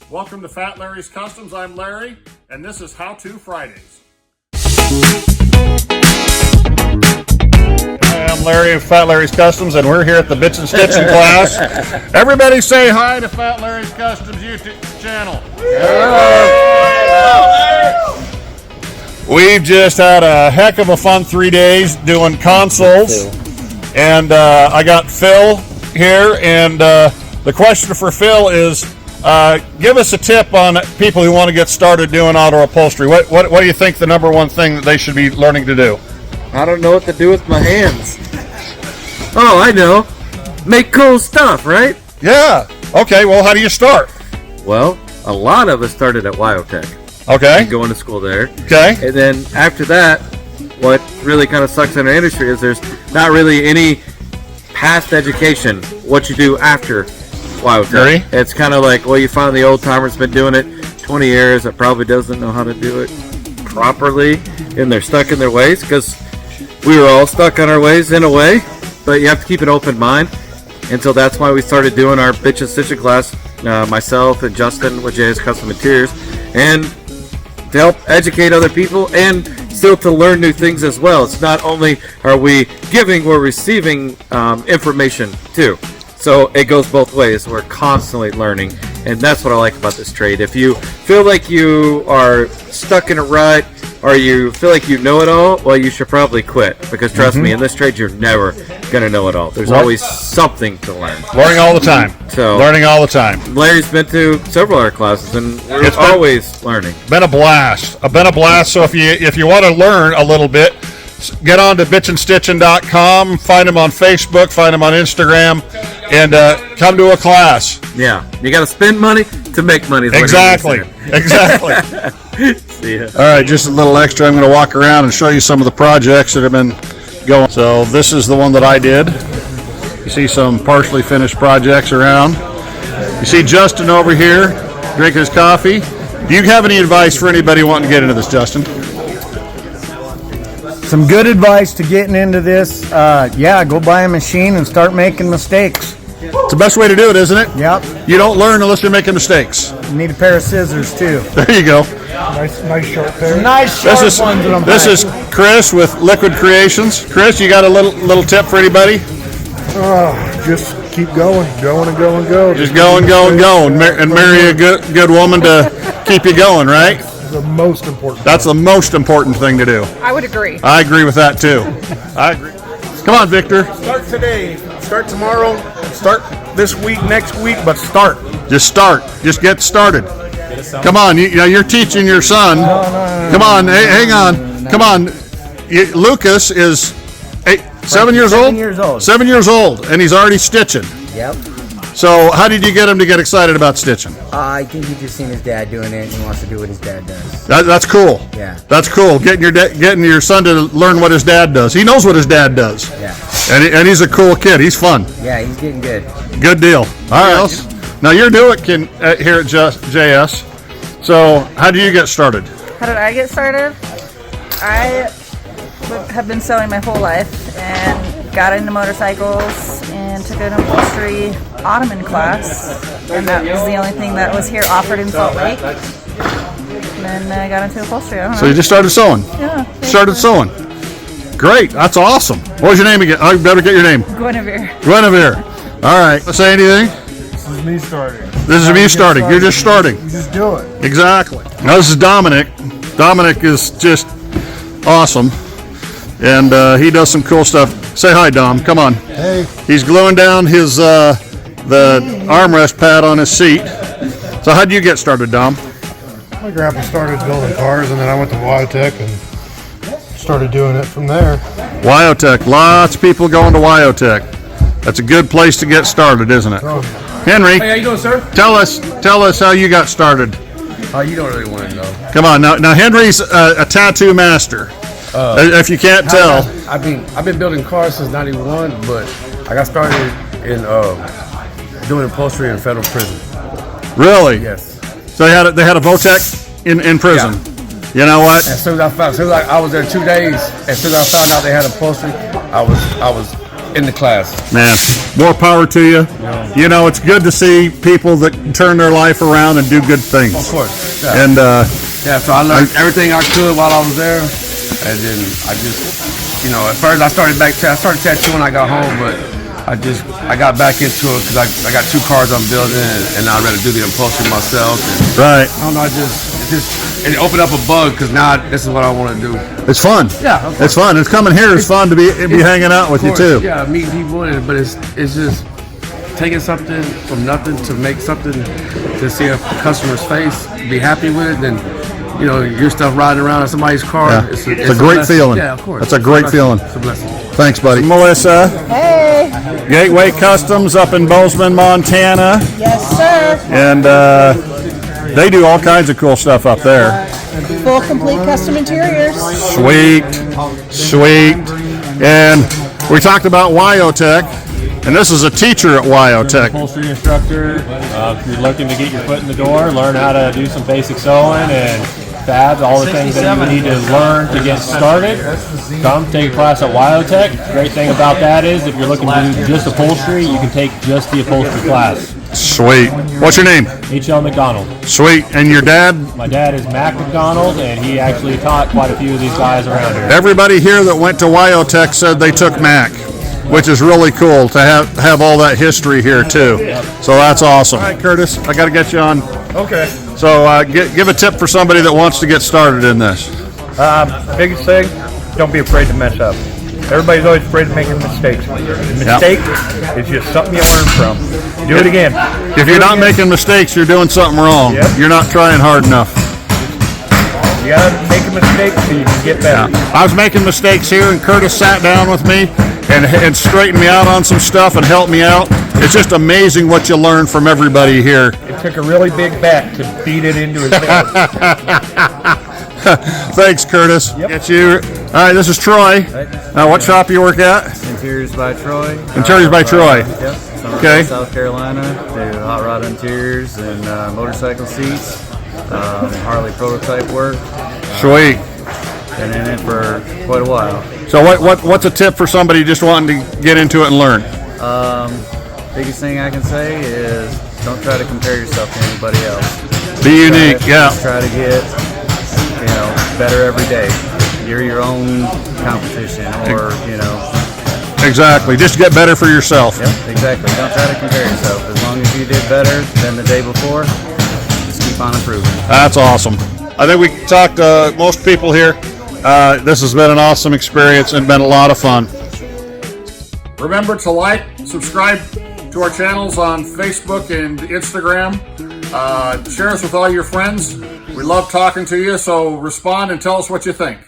Welcome to Fat Larry's Customs. I'm Larry, and this is How To Fridays. Hi, I'm Larry of Fat Larry's Customs, and we're here at the Bits and Stitching class. Everybody say hi to Fat Larry's Customs YouTube channel. We've just had a heck of a fun 3 days doing consoles, and I got Phil here, and the question for Phil is, give us a tip on people who want to get started doing auto upholstery. What do you think the number one thing that they should be learning to do? I don't know what to do with my hands. Oh, I know. Make cool stuff, right? Yeah. Okay, well, how do you start? Well, a lot of us started at Wyotech. Okay. Going to school there. Okay. And then after that, what really kind of sucks in our industry is there's not really any past education, what you do after Wyotech. Really? It's kind of like, well, you find the old timer's been doing it 20 years that probably doesn't know how to do it properly, and they're stuck in their ways, because we were all stuck on our ways in a way, but you have to keep an open mind. And so that's why we started doing our Bitch and Stitching class, myself and Justin with JS Custom Interiors, and to help educate other people and still to learn new things as well. It's not only are we giving, we're receiving information too. So it goes both ways. We're constantly learning, and that's what I like about this trade. If you feel like you are stuck in a rut, or you feel like you know it all, well, you should probably quit, because trust me, in this trade you're never gonna know it all. There's always something to learn. Learning all the time. So learning all the time. Larry's been to several of our classes, and we're always learning. Been a blast. Been a blast. So if you want to learn a little bit, get on to bitchandstitching.com, find them on Facebook, find them on Instagram, and come to a class. Yeah, you got to spend money to make money. Exactly. Exactly. See ya. All right, just a little extra. I'm going to walk around and show you some of the projects that have been going. So this is the one that I did. You see some partially finished projects around. You see Justin over here drinking his coffee. Do you have any advice for anybody wanting to get into this, Justin? Some good advice to getting into this. Yeah, go buy a machine and start making mistakes. It's the best way to do it, isn't it? Yep. You don't learn unless you're making mistakes. You need a pair of scissors too. There you go. Nice short pair. Nice short ones that I'm This is Chris with Liquid Creations. Chris, you got a little tip for anybody? Just keep going and go. Just go and marry a good woman to keep you going, right? The most important. That's the most important thing to do. I would agree. I agree with that too. I agree. Come on, Victor. Start today. Start tomorrow. Start this week, next week, but start. Just start. Just get started. Come on. You're teaching your son. Come on. Hey, hang on. Come on. Lucas is 7 years old? 7 years old. 7 years old, and he's already stitching. Yep. So how did you get him to get excited about stitching? I think he just seen his dad doing it and he wants to do what his dad does. That's cool. Yeah. That's cool. Getting your son to learn what his dad does. He knows what his dad does. Yeah. And he's a cool kid. He's fun. Yeah, he's getting good. Good deal. All right. Now you're new here at JS. So how do you get started? How did I get started? I have been sewing my whole life and got into motorcycles and took an upholstery ottoman class, and that was the only thing that was here offered in Salt Lake. And then I got into upholstery. I don't know. So you just started sewing? Yeah. Started sewing. Great. That's awesome. What was your name again? I better get your name. Guinevere. Guinevere. All right. Say anything? This is me starting. This is me starting. You're just starting. You just do it. Exactly. Now this is Dominic. Dominic is just awesome, and he does some cool stuff. Say hi, Dom. Come on. Hey. He's gluing down his the armrest pad on his seat. So how did you get started, Dom? My grandpa started building cars, and then I went to Wyotech and started doing it from there. Wyotech. Lots of people going to Wyotech. That's a good place to get started, isn't it? Henry. Hey, how you doing, sir? Tell us how you got started. Oh, you don't really want to know. Come on now. Henry's a tattoo master. If you can't tell, I've been building cars since '91, but I got started in doing upholstery in federal prison. really. Yes. So they had a Votech in prison. Yeah. You know what? As soon as I was there 2 days. As soon as I found out they had upholstery, I was in the class. Man, more power to you. You know, it's good to see people that turn their life around and do good things. Of course. Yeah. And yeah, so I learned everything I could while I was there, and then I just, you know, at first I started tattooing when I got home, but I got back into it because I got 2 cars I'm building, and I'd rather do the upholstery myself. And, right. I don't know, it opened up a bug because now this is what I want to do. It's fun. Yeah, it's fun. It's coming here. It's fun to be hanging out with you too. Yeah, meeting people, but it's just taking something from nothing to make something to see a customer's face, be happy with it, then you know your stuff riding around in somebody's car. Yeah. It's a great feeling. Yeah, of course. That's a great feeling. It's a blessing. Thanks, buddy. Melissa. Hey. Gateway Customs up in Bozeman, Montana. Yes, sir. And they do all kinds of cool stuff up there. Full complete custom interiors. Sweet. And we talked about Wyotech, and this is a teacher at Wyotech. Upholstery instructor. If you're looking to get your foot in the door, learn how to do some basic sewing and fabs, all the things that you need to learn to get started. Come take a class at Wyotech. Great thing about that is if you're looking to do just upholstery, you can take just the upholstery class. Sweet. What's your name? H.L. McDonald. Sweet. And your dad? My dad is Mac McDonald, and he actually taught quite a few of these guys around here. Everybody here that went to Wyotech said they took Mac, which is really cool to have all that history here too. So that's awesome. All right, Curtis, I got to get you on. Okay. So give a tip for somebody that wants to get started in this. Biggest thing, don't be afraid to mess up. Everybody's always afraid of making mistakes. Mistake is just something you learn from. Do it again. If you're not making mistakes, you're doing something wrong. Yep. You're not trying hard enough. You gotta make a mistake so you can get better. I was making mistakes here, and Curtis sat down with me and straightened me out on some stuff and helped me out. It's just amazing what you learn from everybody here. It took a really big bat to beat it into his head. Thanks, Curtis. Yep. Get you. All right, this is Troy. Now, what shop you work at? Interiors by Troy. Interiors by Troy. Yep. Somerville, Okay. South Carolina. Do hot rod interiors and motorcycle seats. Harley prototype work. Sweet. Been in it for quite a while. So what's a tip for somebody just wanting to get into it and learn? Biggest thing I can say is don't try to compare yourself to anybody else. Be unique, yeah. Just try to get better every day. You're your own competition, or Exactly. Just get better for yourself. Yep, exactly. Don't try to compare yourself. As long as you did better than the day before, just keep on improving. That's awesome. I think we talked to most people here. This has been an awesome experience and been a lot of fun. Remember to like, subscribe to our channels on Facebook and Instagram. Share us with all your friends. We love talking to you, so respond and tell us what you think.